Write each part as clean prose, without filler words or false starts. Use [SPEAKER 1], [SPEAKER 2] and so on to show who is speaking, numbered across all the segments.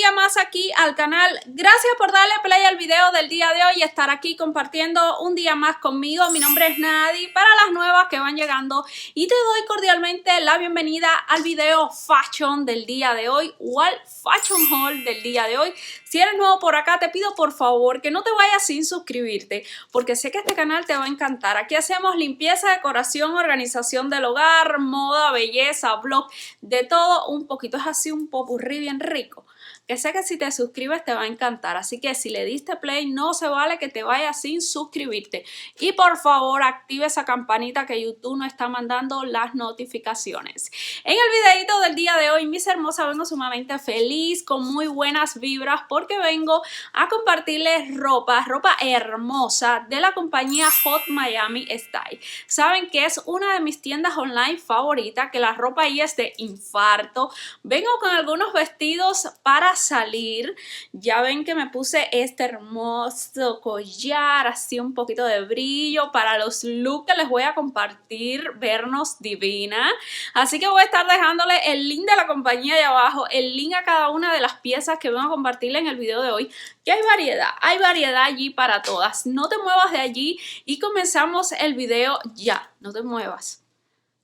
[SPEAKER 1] día más aquí al canal. Gracias por darle play al video del día de hoy y estar aquí compartiendo un día más conmigo. Mi nombre es Nadi, para las nuevas que van llegando, y te doy cordialmente la bienvenida al video fashion del día de hoy o al fashion haul del día de hoy. Si eres nuevo por acá, te pido por favor que no te vayas sin suscribirte, porque sé que este canal te va a encantar. Aquí hacemos limpieza, decoración, organización del hogar, moda, belleza, vlog, de todo un poquito. Es así un popurrí bien rico, que sé que si te suscribes te va a encantar. Así que si le diste play, no se vale que te vayas sin suscribirte. Y por favor, active esa campanita que YouTube nos está mandando las notificaciones. En el videito del día de hoy, mis hermosas, vengo sumamente feliz, con muy buenas vibras, porque vengo a compartirles ropa hermosa de la compañía Hot Miami Style. Saben que es una de mis tiendas online favoritas, que la ropa ahí es de infarto. Vengo con algunos vestidos para salir. Ya ven que me puse este hermoso collar, así un poquito de brillo para los looks que les voy a compartir, vernos divina. Así que voy a estar dejándole el link de la compañía de abajo, el link a cada una de las piezas que vengo a compartirle en el video de hoy, que hay variedad allí para todas. No te muevas de allí y comenzamos el video ya. No te muevas,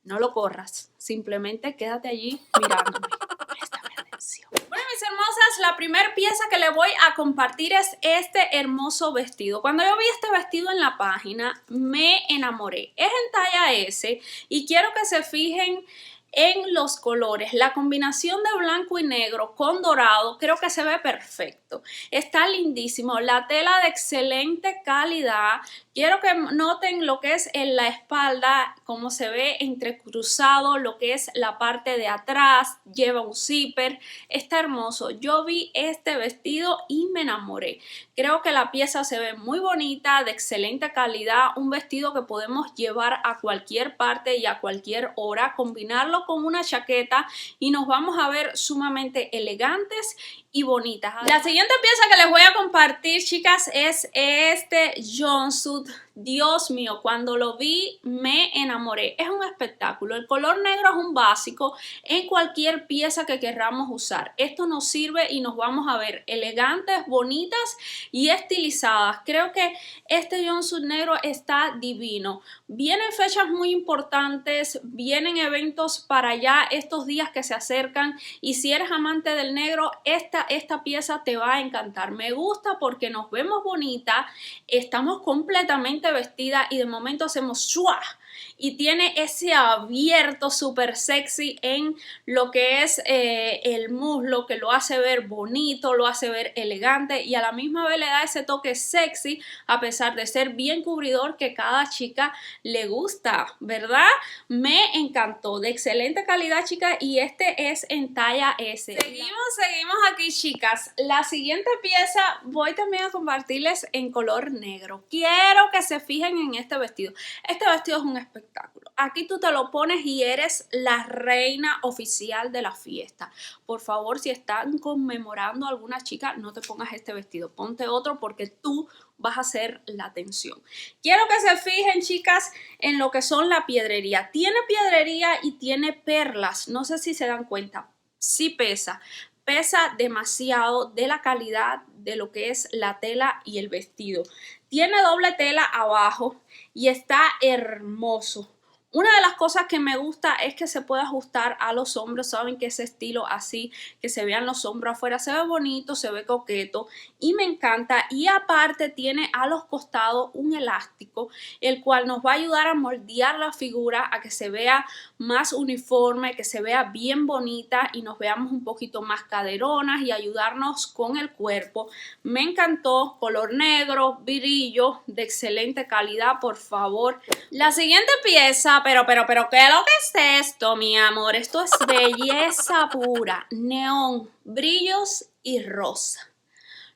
[SPEAKER 1] no lo corras, simplemente quédate allí mirándome. Préstame atención. Bueno, mis hermosas, la primera pieza que les voy a compartir es este hermoso vestido. Cuando yo vi este vestido en la página, me enamoré. Es en talla S y quiero que se fijen en los colores. La combinación de blanco y negro con dorado creo que se ve perfecto. Está lindísimo. La tela de excelente calidad. Quiero que noten lo que es en la espalda, cómo se ve entrecruzado, lo que es la parte de atrás. Lleva un zipper. Está hermoso. Yo vi este vestido y me enamoré. Creo que la pieza se ve muy bonita, de excelente calidad. Un vestido que podemos llevar a cualquier parte y a cualquier hora. Combinarlo con una chaqueta y nos vamos a ver sumamente elegantes y bonitas. La siguiente pieza que les voy a compartir, chicas, es este jumpsuit. Dios mío, cuando lo vi me enamoré. Es un espectáculo. El color negro es un básico en cualquier pieza que queramos usar. Esto nos sirve y nos vamos a ver elegantes, bonitas y estilizadas. Creo que este jumpsuit negro está divino. Vienen fechas muy importantes, vienen eventos para allá estos días que se acercan, y si eres amante del negro, esta pieza te va a encantar. Me gusta porque nos vemos bonitas, estamos completamente vestidas y de momento hacemos ¡shua! Y tiene ese abierto súper sexy en lo que es el muslo, que lo hace ver bonito, lo hace ver elegante y a la misma vez le da ese toque sexy, a pesar de ser bien cubridor, que cada chica le gusta, ¿verdad? Me encantó, de excelente calidad, chicas, y este es en talla S. Seguimos aquí, chicas. La siguiente pieza voy también a compartirles en color negro. Quiero que se fijen en este vestido. Este vestido es un espectáculo. Aquí tú te lo pones y eres la reina oficial de la fiesta. Por favor, si están conmemorando a alguna chica, no te pongas este vestido. Ponte otro, porque tú vas a ser la atención. Quiero que se fijen, chicas, en lo que son la piedrería. Tiene piedrería y tiene perlas. No sé si se dan cuenta. Sí pesa demasiado, de la calidad de lo que es la tela y el vestido. Tiene doble tela abajo y está hermoso. Una de las cosas que me gusta es que se puede ajustar a los hombros. Saben que ese estilo así, que se vean los hombros afuera, se ve bonito, se ve coqueto y me encanta. Y aparte tiene a los costados un elástico, el cual nos va a ayudar a moldear la figura, a que se vea más uniforme, que se vea bien bonita y nos veamos un poquito más caderonas y ayudarnos con el cuerpo. Me encantó, color negro, brillo, de excelente calidad, por favor. La siguiente pieza, pero, ¿qué es lo que es esto, mi amor? Esto es belleza pura, neón, brillos y rosa.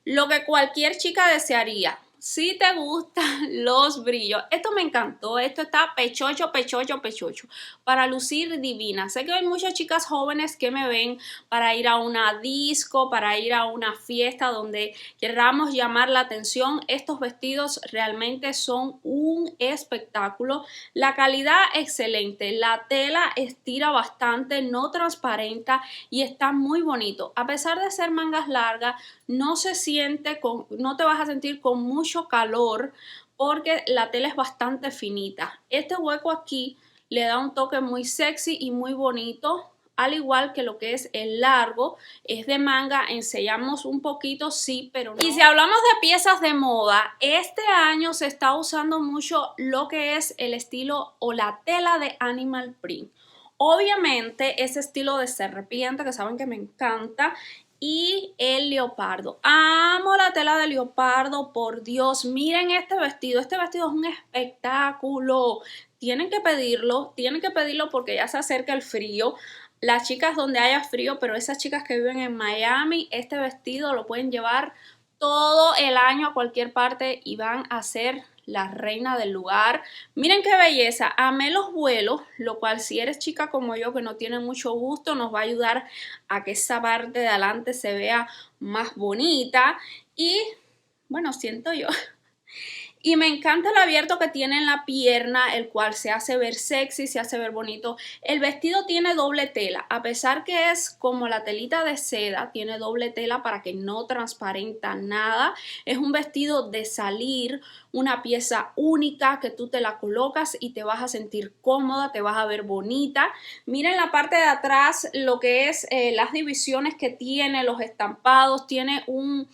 [SPEAKER 1] Lo que cualquier chica desearía. si te gustan los brillos, esto me encantó, esto está pechocho, pechocho, pechocho, para lucir divina. Sé que hay muchas chicas jóvenes que me ven para ir a una disco, para ir a una fiesta donde queramos llamar la atención. Estos vestidos realmente son un espectáculo. La calidad excelente, la tela estira bastante, no transparenta y está muy bonito. A pesar de ser mangas largas, no te vas a sentir con mucho calor porque la tela es bastante finita. Este hueco aquí le da un toque muy sexy y muy bonito, al igual que lo que es el largo, es de manga, ensellamos un poquito, sí, pero no. Y si hablamos de piezas de moda, este año se está usando mucho lo que es el estilo o la tela de animal print. Obviamente ese estilo de serpiente que saben que me encanta, y el leopardo. Amo la tela de leopardo, por Dios. Miren este vestido es un espectáculo. Tienen que pedirlo porque ya se acerca el frío. Las chicas donde haya frío, pero esas chicas que viven en Miami, este vestido lo pueden llevar todo el año a cualquier parte y van a ser la reina del lugar. Miren qué belleza, amé los vuelos, lo cual si eres chica como yo que no tiene mucho gusto, nos va a ayudar a que esa parte de adelante se vea más bonita y bueno, siento yo. Y me encanta el abierto que tiene en la pierna, el cual se hace ver sexy, se hace ver bonito. El vestido tiene doble tela, a pesar que es como la telita de seda, tiene doble tela para que no transparenta nada. Es un vestido de salir, una pieza única que tú te la colocas y te vas a sentir cómoda, te vas a ver bonita. Miren la parte de atrás, lo que es las divisiones que tiene, los estampados, tiene un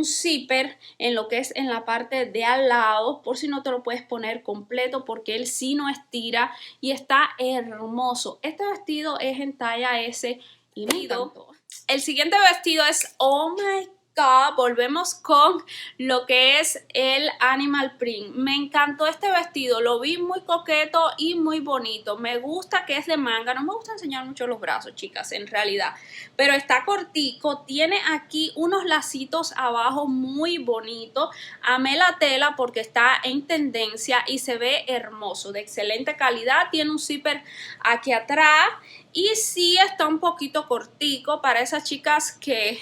[SPEAKER 1] zipper en lo que es en la parte de al lado, por si no te lo puedes poner completo porque él sí no estira y está hermoso. Este vestido es en talla S y me encantó. El siguiente vestido es, oh my God, volvemos con lo que es el animal print. Me encantó este vestido, lo vi muy coqueto y muy bonito. Me gusta que es de manga, no me gusta enseñar mucho los brazos, chicas, en realidad, pero está cortico, tiene aquí unos lacitos abajo muy bonitos. Amé la tela porque está en tendencia y se ve hermoso, de excelente calidad. Tiene un zipper aquí atrás y sí está un poquito cortico para esas chicas que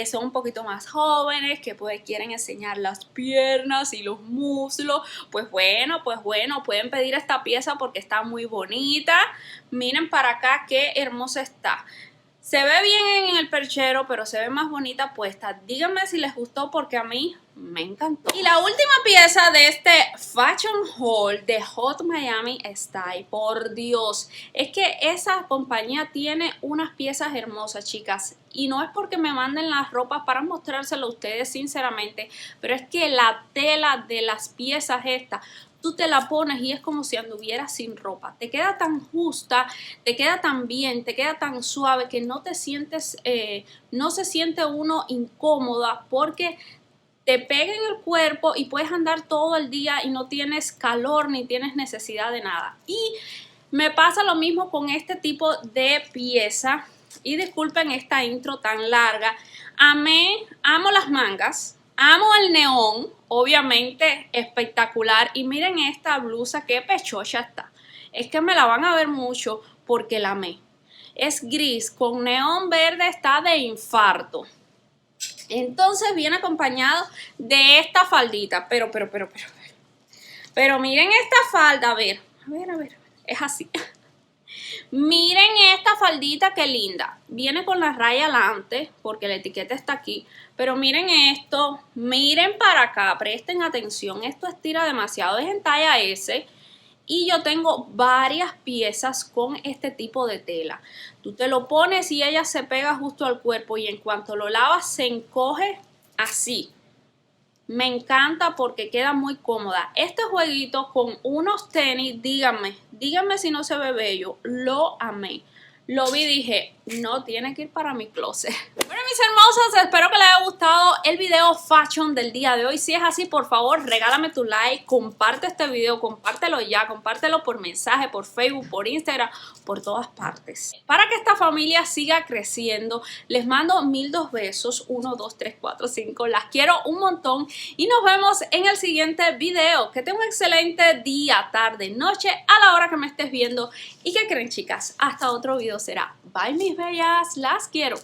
[SPEAKER 1] son un poquito más jóvenes, que pues quieren enseñar las piernas y los muslos. Pues bueno, pueden pedir esta pieza porque está muy bonita. Miren para acá qué hermosa está. Se ve bien en el perchero, pero se ve más bonita puesta. Díganme si les gustó porque a mí me encantó. Y la última pieza de este Fashion Haul de Hot Miami Style, por Dios, es que esa compañía tiene unas piezas hermosas, chicas. Y no es porque me manden las ropas para mostrárselo a ustedes, sinceramente, pero es que la tela de las piezas estas, tú te la pones y es como si anduvieras sin ropa. Te queda tan justa, te queda tan bien, te queda tan suave que no te sientes, no se siente uno incómoda porque te pega en el cuerpo y puedes andar todo el día y no tienes calor ni tienes necesidad de nada. Y me pasa lo mismo con este tipo de pieza. Y disculpen esta intro tan larga. Amo las mangas. Amo el neón, obviamente espectacular. Y miren esta blusa, qué pechocha está. Es que me la van a ver mucho porque la amé. Es gris con neón verde, está de infarto. Entonces viene acompañado de esta faldita. Pero miren esta falda, a ver, es así. Miren esta faldita, qué linda. Viene con la raya adelante porque la etiqueta está aquí. Pero miren esto, miren para acá, presten atención. Esto estira demasiado, es en talla S. Y yo tengo varias piezas con este tipo de tela. Tú te lo pones y ella se pega justo al cuerpo y en cuanto lo lavas se encoge así. Me encanta porque queda muy cómoda. Este jueguito con unos tenis, díganme si no se ve bello. Lo amé. Lo vi y dije, no tiene que ir para mi closet. Bueno, mis hermosas, espero que les haya gustado el video fashion del día de hoy. Si es así, por favor, regálame tu like, comparte este video, compártelo ya, compártelo por mensaje, por Facebook, por Instagram, por todas partes. Para que esta familia siga creciendo, les mando 1002 besos, 1, 2, 3, 4, 5. Las quiero un montón y nos vemos en el siguiente video. Que tengan un excelente día, tarde, noche, a la hora que me estés viendo. ¿Y qué creen, chicas? Hasta otro video será. Bye, mis bellas, las quiero.